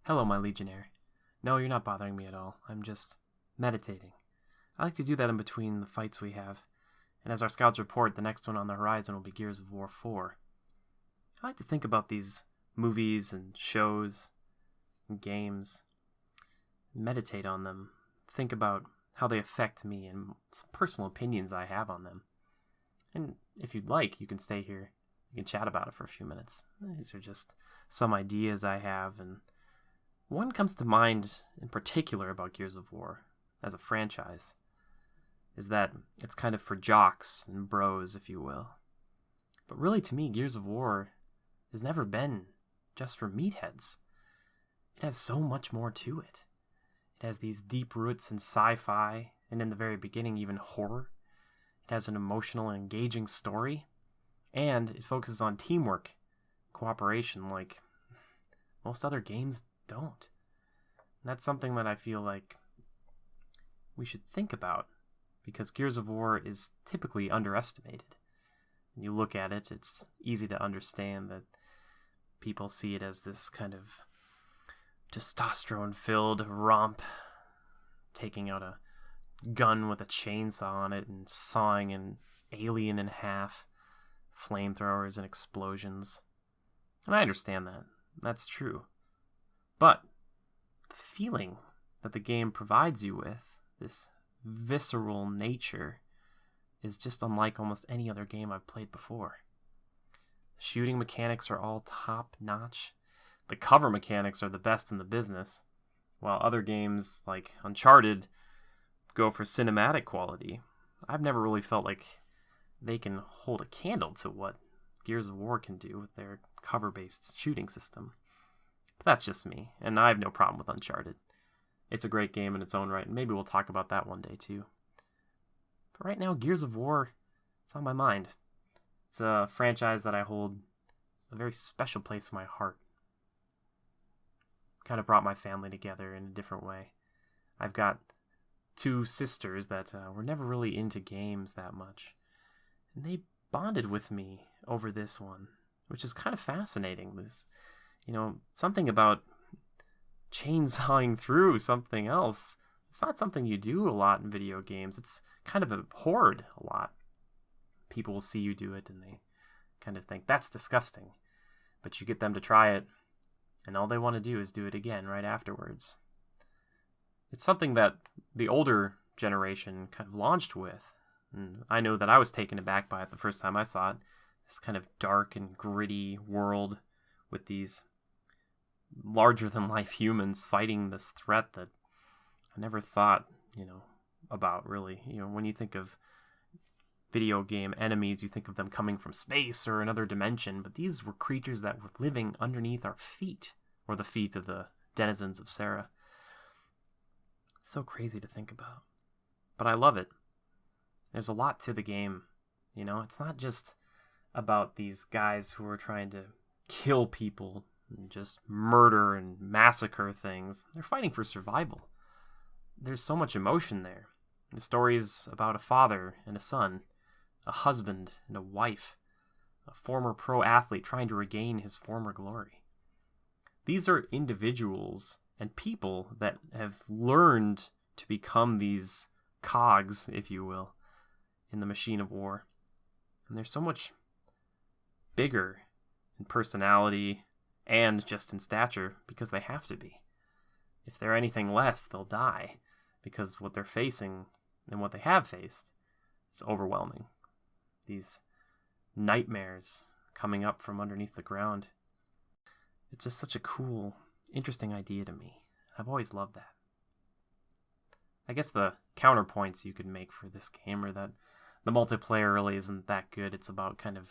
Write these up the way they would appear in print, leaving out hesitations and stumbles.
Hello, my Legionnaire. No, you're not bothering me at all. I'm just meditating. I like to do that in between the fights we have, and as our scouts report, the next one on the horizon will be Gears of War 4. I like to think about these movies and shows and games, meditate on them, think about how they affect me and some personal opinions I have on them. And if you'd like, you can stay here. You can chat about it for a few minutes. These are just some ideas I have, and one comes to mind in particular about Gears of War as a franchise is that it's kind of for jocks and bros, if you will. But really, to me, Gears of War has never been just for meatheads. It has so much more to it. It has these deep roots in sci-fi, and in the very beginning, even horror. It has an emotional and engaging story, and it focuses on teamwork, cooperation, like most other games don't. And that's something that I feel like we should think about, because Gears of War is typically underestimated. When you look at it, it's easy to understand that people see it as this kind of testosterone-filled romp, taking out a gun with a chainsaw on it and sawing an alien in half, flamethrowers and explosions. And I understand that. That's true. But the feeling that the game provides you with, this visceral nature, is just unlike almost any other game I've played before. Shooting mechanics are all top-notch. The cover mechanics are the best in the business, while other games like Uncharted go for cinematic quality. I've never really felt like they can hold a candle to what Gears of War can do with their cover-based shooting system. But that's just me, and I have no problem with Uncharted. It's a great game in its own right, and maybe we'll talk about that one day too. But right now, Gears of War, it's on my mind. It's a franchise that I hold a very special place in my heart. Kind of brought my family together in a different way. I've got two sisters that were never really into games that much, and they bonded with me over this one, which is kind of fascinating. This, something about chainsawing through something else. It's not something you do a lot in video games. It's kind of abhorred a lot. People will see you do it and they kind of think, that's disgusting. But you get them to try it, and all they want to do is do it again right afterwards. It's something that the older generation kind of launched with. And I know that I was taken aback by it the first time I saw it. This kind of dark and gritty world with these larger-than-life humans fighting this threat that I never thought, about really. When you think of video game enemies, you think of them coming from space or another dimension, but these were creatures that were living underneath our feet, or the feet of the denizens of Sarah. It's so crazy to think about. But I love it. There's a lot to the game, It's not just about these guys who are trying to kill people and just murder and massacre things. They're fighting for survival. There's so much emotion there. The story is about a father and a son, a husband and a wife, a former pro athlete trying to regain his former glory. These are individuals and people that have learned to become these cogs, if you will, in the machine of war. And they're so much bigger in personality and just in stature because they have to be. If they're anything less, they'll die, because what they're facing and what they have faced is overwhelming. These nightmares coming up from underneath the ground. It's just such a cool, interesting idea to me. I've always loved that. I guess the counterpoints you could make for this game are that the multiplayer really isn't that good. It's about kind of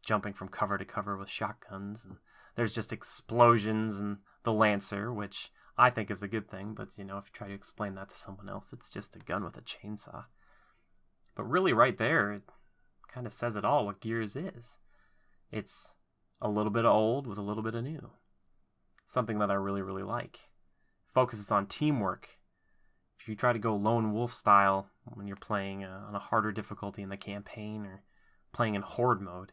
jumping from cover to cover with shotguns, and there's just explosions and the Lancer, which I think is a good thing, but if you try to explain that to someone else, it's just a gun with a chainsaw. But really right there, it kind of says it all what Gears is. It's a little bit of old with a little bit of new. Something that I really, really like. Focuses on teamwork. If you try to go lone wolf style when you're playing on a harder difficulty in the campaign or playing in horde mode,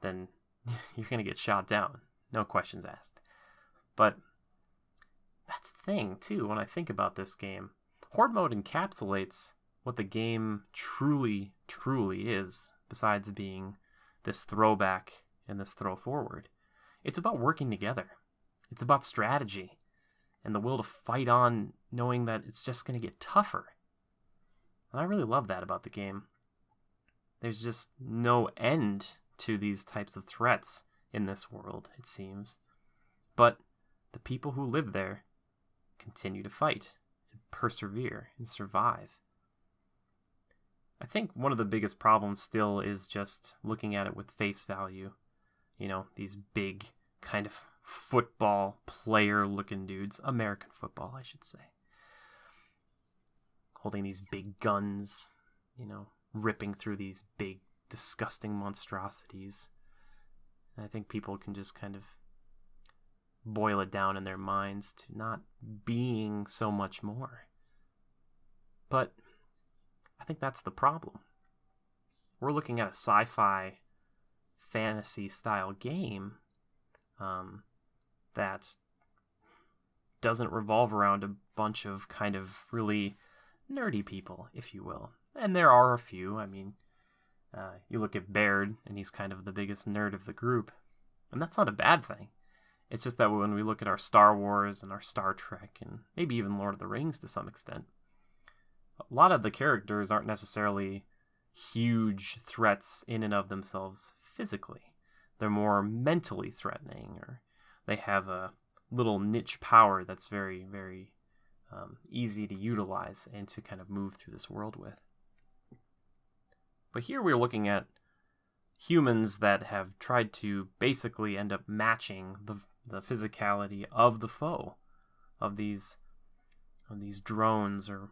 then you're going to get shot down. No questions asked. But thing, too, when I think about this game. Horde mode encapsulates what the game truly, truly is, besides being this throwback and this throw forward. It's about working together. It's about strategy and the will to fight on, knowing that it's just going to get tougher. And I really love that about the game. There's just no end to these types of threats in this world, it seems. But the people who live there continue to fight and persevere and survive. I think one of the biggest problems still is just looking at it with face value. You know, these big kind of football player looking dudes, American football, I should say, holding these big guns, you know, ripping through these big, disgusting monstrosities. And I think people can just kind of boil it down in their minds to not being so much more. But I think that's the problem. We're looking at a sci-fi fantasy style game that doesn't revolve around a bunch of kind of really nerdy people, if you will. And there are a few. I mean, you look at Baird, and he's kind of the biggest nerd of the group. And that's not a bad thing. It's just that when we look at our Star Wars and our Star Trek, and maybe even Lord of the Rings to some extent, a lot of the characters aren't necessarily huge threats in and of themselves physically. They're more mentally threatening, or they have a little niche power that's very, very easy to utilize and to kind of move through this world with. But here we're looking at humans that have tried to basically end up matching the physicality of the foe, of these drones or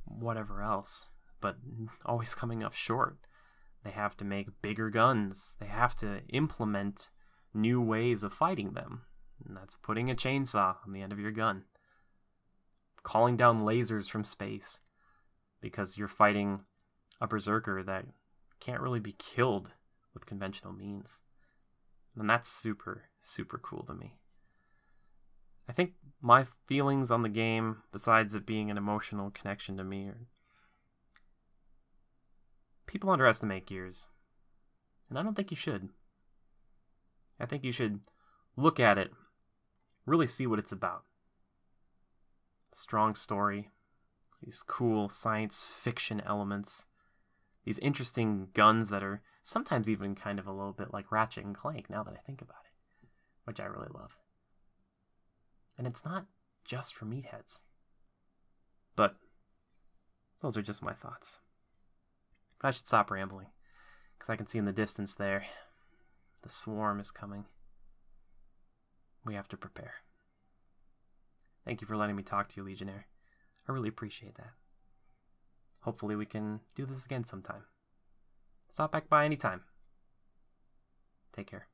whatever else, but always coming up short. They have to make bigger guns. They have to implement new ways of fighting them. And that's putting a chainsaw on the end of your gun. Calling down lasers from space because you're fighting a berserker that can't really be killed with conventional means. And that's super, super cool to me. I think my feelings on the game, besides it being an emotional connection to me, are people underestimate Gears. And I don't think you should. I think you should look at it, really see what it's about. Strong story, these cool science fiction elements, these interesting guns that are sometimes even kind of a little bit like Ratchet and Clank now that I think about it, which I really love. And it's not just for meatheads. But those are just my thoughts. But I should stop rambling, because I can see in the distance there, the swarm is coming. We have to prepare. Thank you for letting me talk to you, Legionnaire. I really appreciate that. Hopefully we can do this again sometime. Stop back by anytime. Take care.